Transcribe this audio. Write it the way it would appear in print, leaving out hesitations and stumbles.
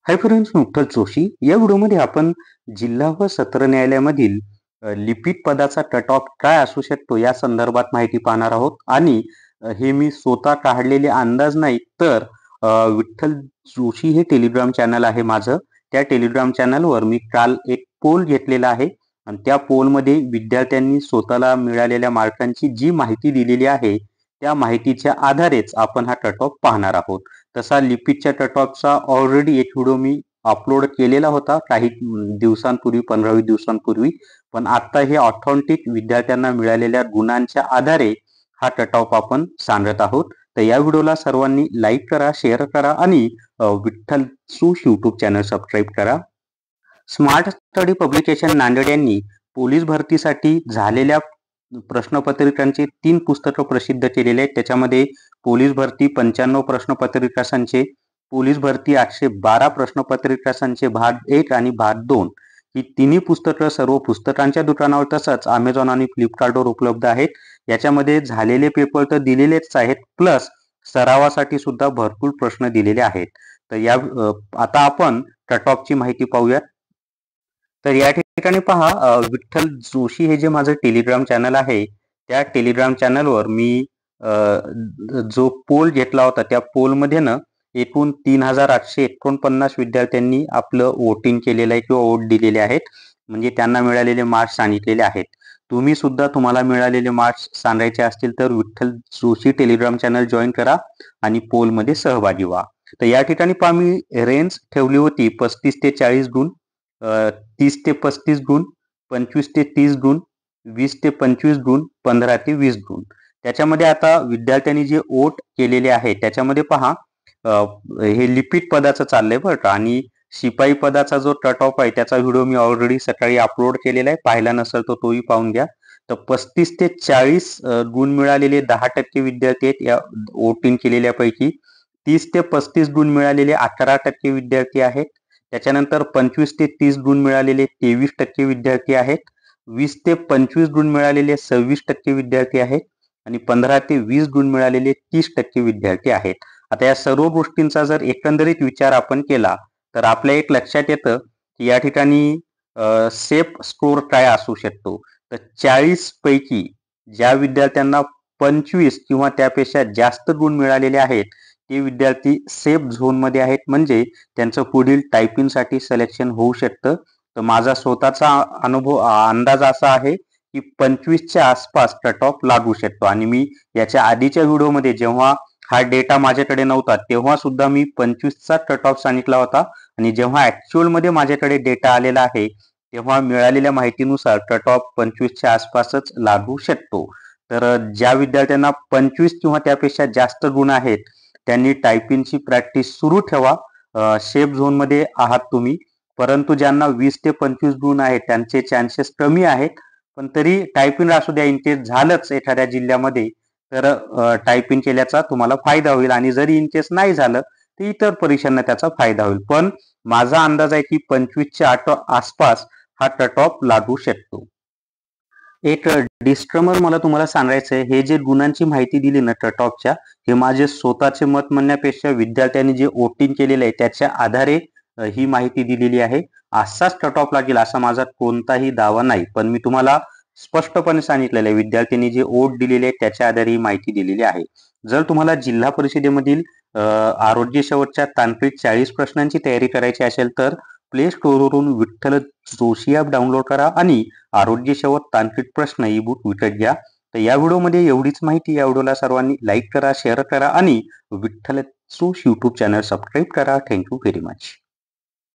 Hi friends, नुकतंच जोशी या व्हिडिओमध्ये आपण जिल्हा व सत्र न्यायालयामधील लिपिक पदाचा कट ऑफ काय असू शकतो या संदर्भात माहिती पाहणार आहोत. आणि हे मी स्वतः काढलेले अंदाज नाही तर विठ्ठल जोशी हे टेलिग्राम चॅनल आहे माझं. त्या टेलिग्राम चॅनलवर मी काल एक पोल घेतलेला आहे आणि त्या पोलमध्ये विद्यार्थ्यांनी स्वतःला मिळालेल्या मार्कांची जी माहिती दिलेली आहे त्या माहितीच्या आधारेच आपण हा कट ऑफ पाहणार आहोत. तसा लिपिकच्या कट ऑफचा ऑलरेडी एक व्हिडिओ मी अपलोड केलेला होता काही दिवसांपूर्वी, 15-20 दिवसांपूर्वी. पण आता हे ऑथेंटिक विद्यार्थ्यांना मिळालेल्या गुणांच्या आधारे हा कट ऑफ आपण सांगत आहोत. तर या व्हिडिओला सर्वांनी लाईक करा, शेअर करा आणि विठ्ठल सूश यूट्यूब चॅनल सबस्क्राईब करा. स्मार्ट स्टडी पब्लिकेशन नांदेड यांनी पोलीस भरतीसाठी झालेल्या प्रश्नपत्रिकांचे 3 पुस्तकं प्रसिद्ध केलेले आहेत. त्याच्यामध्ये पोलीस भरती 95 प्रश्नपत्रिका संच, पोलीस भरती 812 प्रश्नपत्रिका संच भाग 1 आणि भाग 2 ही तिन्ही पुस्तकं सर्व पुस्तकांच्या दुकानावर तसंच अमेझॉन आणि फ्लिपकार्टवर उपलब्ध आहेत. याच्यामध्ये झालेले पेपर तर दिलेलेच आहेत, प्लस सरावासाठी सुद्धा भरपूर प्रश्न दिलेले आहेत. तर आता आपण कट ऑफची माहिती पाहूयात. तर या ठिकाणी पहा, विठ्ठल जोशी हे जे माझं टेलिग्राम चॅनल आहे त्या टेलिग्राम चॅनलवर मी जो पोल घेतला होता त्या पोलमध्ये ना एकूण 3849 विद्यार्थ्यांनी आपलं वोटिंग केलेलं आहे किंवा वोट दिलेले आहेत. म्हणजे त्यांना मिळालेले मार्क्स सांगितलेले आहेत. तुम्ही सुद्धा तुम्हाला मिळालेले मार्क्स सांगायचे असतील तर Vitthal Joshi Telegram channel join करा आणि पोलमध्ये सहभागी व्हा. तर या ठिकाणी पहा, मी रेंज ठेवली होती 35 ते 40 गुण, 30 ते 35 गुण, 25 ते 30 गुण, 20 ते 25 गुण, 15 ते 20 गुण. त्याच्यामध्ये आता विद्यार्थ्यांनी जे वोट केलेले आहे त्याच्यामध्ये पहा, हे लिपिक पदाचं चाललंय बरं का. आणि शिपाई पदाचा जो कट ऑफ आहे त्याचा व्हिडिओ मी ऑलरेडी सकाळी अपलोड केलेला आहे, पाहिला नसेल तर तोही पाहून घ्या. तर 35 ते 40 गुण मिळालेले 10% विद्यार्थी आहेत या वोटिंग केलेल्यापैकी. 30 ते 35 गुण मिळालेले 11% विद्यार्थी आहेत. त्याच्यानंतर 25 ते 30 गुण मिळालेले 23% विद्यार्थी आहेत. 20 ते 25 गुण मिळालेले 26% विद्यार्थी आहेत आणि 15 ते 20 गुण मिळालेले 30% विद्यार्थी आहेत. आता या सर्व गोष्टींचा जर एकंदरीत विचार आपण केला तर आपल्या एक लक्षात येतं की या ठिकाणी सेफ स्कोर काय असू शकतो. तर 40 पैकी ज्या विद्यार्थ्यांना 25 किंवा त्यापेक्षा जास्त गुण मिळालेले आहेत ते विद्यार्थी सेफ झोनमध्ये आहेत, म्हणजे त्यांचं पुढील टायपिंगसाठी सिलेक्शन होऊ शकतं. तर माझा स्वतःचा अंदाज असा आहे की 25च्या आसपास कट ऑफ लागू शकतो. आणि मी याच्या आधीच्या व्हिडिओमध्ये जेव्हा हा डेटा माझ्याकडे नव्हता तेव्हा सुद्धा मी 25चा कट ऑफ सांगितला होता आणि जेव्हा ऍक्च्युअल मध्ये माझ्याकडे डेटा आलेला आहे तेव्हा मिळालेल्या माहितीनुसार कट ऑफ 25च्या आसपासच लागू शकतो. तर ज्या विद्यार्थ्यांना 25 किंवा त्यापेक्षा जास्त गुण आहेत त्यांनी टायपिंगची प्रॅक्टिस सुरू ठेवा. सेफ झोन मध्ये आहात तुम्ही. परंतु ज्यांना 20 ते 25 गुण आहेत त्यांचे चान्सेस कमी आहेत. पण तरी टायपिंग असू द्या, इन केस झालंच एखाद्या जिल्ह्यामध्ये तर टायपिंग केल्याचा तुम्हाला फायदा होईल. आणि जरी इन केस नाही झालं तर इतर परीक्षांना त्याचा फायदा होईल. पण माझा अंदाज आहे की 25च्या आसपास हा कट ऑफ लागू शकतो. एक डिस्क्लेमर मला तुम्हाला सांगायचं आहे, हे जे गुणांची माहिती दिली ना कट ऑफच्या, हे माझे स्वतःचे मत म्हणण्यापेक्षा विद्यार्थ्यांनी जे वोटिंग केलेले आहे त्याच्या आधारे ही माहिती दिलेली आहे. असाच कट ऑफ लागेल असा माझा कोणताही दावा नाही, पण मी तुम्हाला स्पष्टपणे सांगितलेलं आहे विद्यार्थ्यांनी जे वोट दिलेले आहे त्याच्या आधारे ही माहिती दिलेली आहे. जर तुम्हाला जिल्हा परिषदेमधील आरोग्य शेवटच्या तांत्रिक 40 प्रश्नांची तयारी करायची असेल तर प्ले स्टोअरवरून विठ्ठल जोशी ॲप डाउनलोड करा आणि आरोग्य शेवट तांत्रिक प्रश्न ई बुक विकत घ्या. तर या व्हिडिओमध्ये एवढीच माहिती. या व्हिडिओला सर्वांनी लाईक करा, शेअर करा आणि Vitthal Joshi YouTube channel subscribe करा. Thank you very much.